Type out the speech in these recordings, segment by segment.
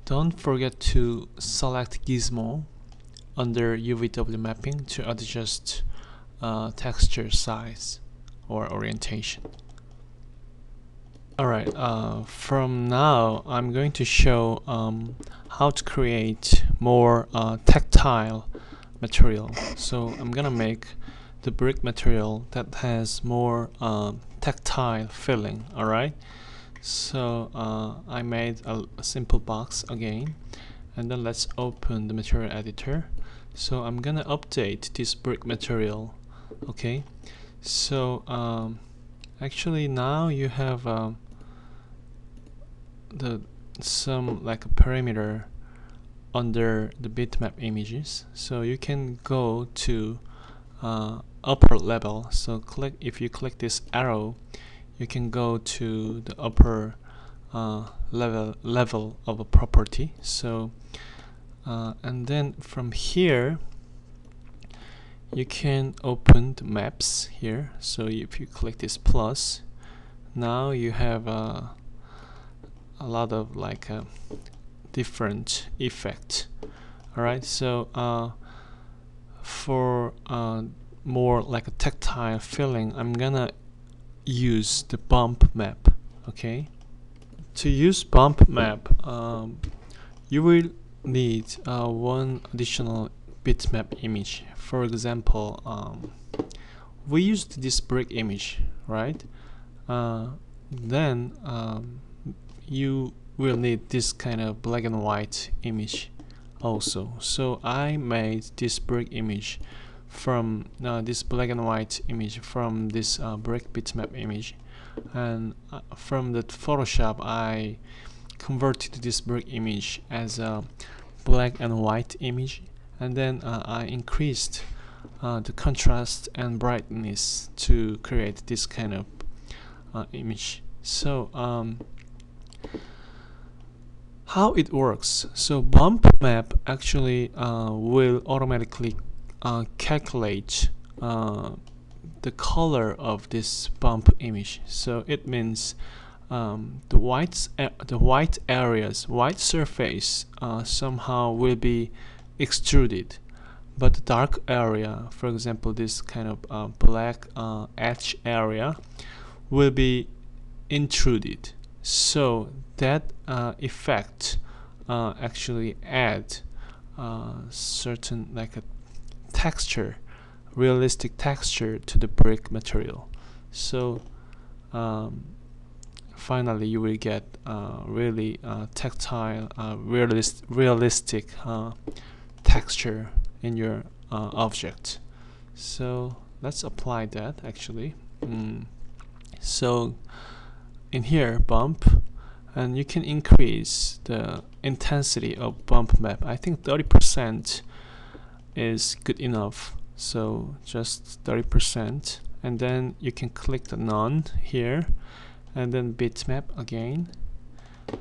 Don't forget to select gizmo under UVW mapping to adjust texture size or orientation. Alright, from now I'm going to show how to create more tactile material. So I'm gonna make the brick material that has more tactile feeling. Alright, so I made a simple box again, and then let's open the material editor. So I'm gonna update this brick material. Okay, so actually now you have some like a parameter under the bitmap images, so you can go to upper level. So if you click this arrow, you can go to the upper level of a property. So and then from here you can open the maps here. So if you click this plus, now you have a lot of like a different effect. Alright, so for more like a tactile feeling, I'm gonna use the bump map. Okay, to use bump map, you will need one additional bitmap image. For example, we used this brick image, right? Then you will need this kind of black and white image also. So I made this brick image from this black and white image from this brick bitmap image, and from the Photoshop I converted this brick image as a black and white image, and then I increased the contrast and brightness to create this kind of image. So how it works? So bump map actually will automatically calculate the color of this bump image. So it means the white areas, white surface somehow will be extruded, but the dark area, for example this kind of black edge area, will be intruded. So that effect actually add certain like a texture, realistic texture to the brick material. So finally you will get really tactile, realistic texture in your object. So let's apply that actually. So in here, bump, and you can increase the intensity of bump map. I think 30% is good enough, so just 30%, and then you can click the none here, and then bitmap again,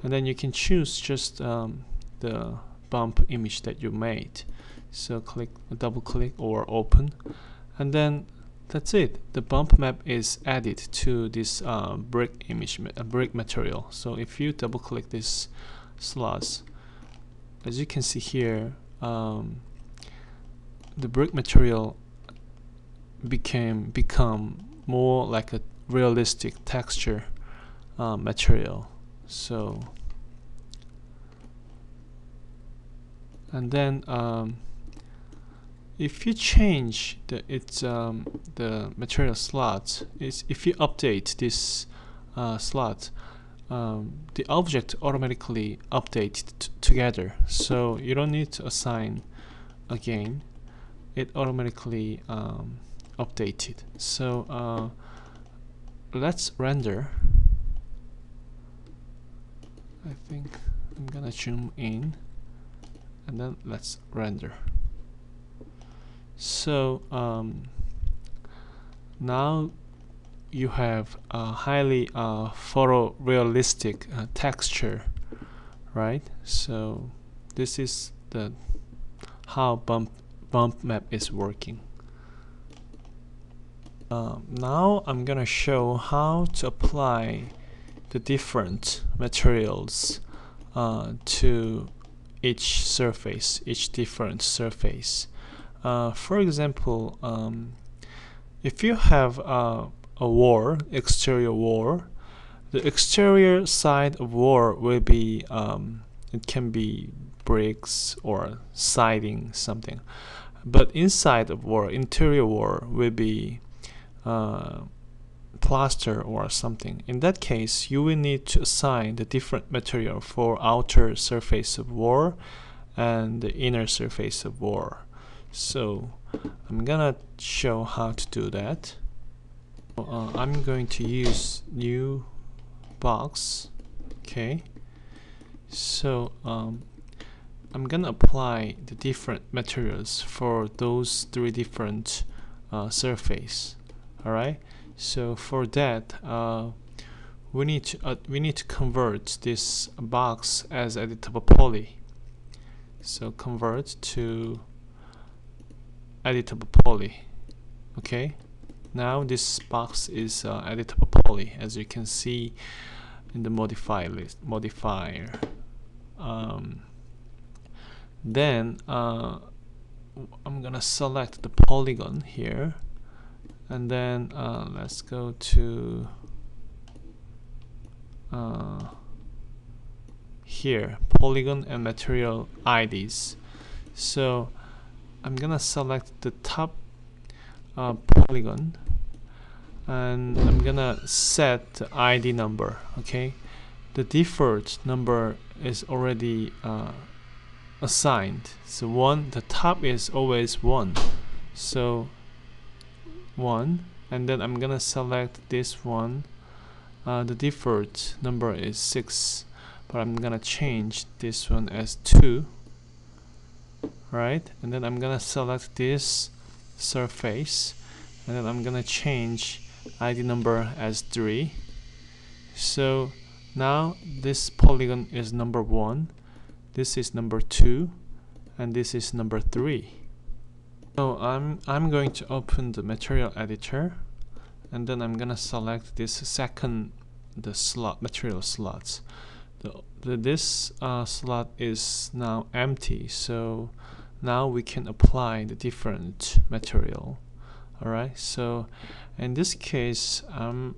and then you can choose just the bump image that you made. So click, double click or open, and then that's it. The bump map is added to this brick image, brick material. So if you double click this slots, as you can see here, the brick material become more like a realistic texture material. So and then if you change the material slot, if you update this slot, the object automatically updates together. So you don't need to assign again; it automatically updated. So let's render. I think I'm gonna zoom in, and then let's render. So now you have a highly photorealistic texture, right? So this is the how bump map is working. Now I'm gonna show how to apply the different materials to each surface, each different surface. For example, if you have a wall, exterior wall, the exterior side of wall will be it can be bricks or siding, something, but inside of wall, interior wall will be plaster or something. In that case, you will need to assign the different material for outer surface of wall and the inner surface of wall. So I'm gonna show how to do that. I'm going to use new box. Okay, so I'm gonna apply the different materials for those three different surface. All right, so for that we need to convert this box as editable poly. So convert to editable poly. Okay, now this box is editable poly, as you can see in the modifier list. Then I'm gonna select the polygon here, and then let's go to here, polygon and material IDs. So I'm gonna select the top polygon, and I'm gonna set the ID number. Okay, the default number is already assigned, so the top is always 1, so 1, and then I'm gonna select this one. The default number is 6, but I'm gonna change this one as 2, right? And then I'm gonna select this surface, and then I'm gonna change ID number as 3. So now this polygon is number 1, this is number 2, and this is number 3. So I'm going to open the material editor, and then I'm gonna select this material slots. This slot is now empty, so now we can apply the different material. Alright, so in this case I'm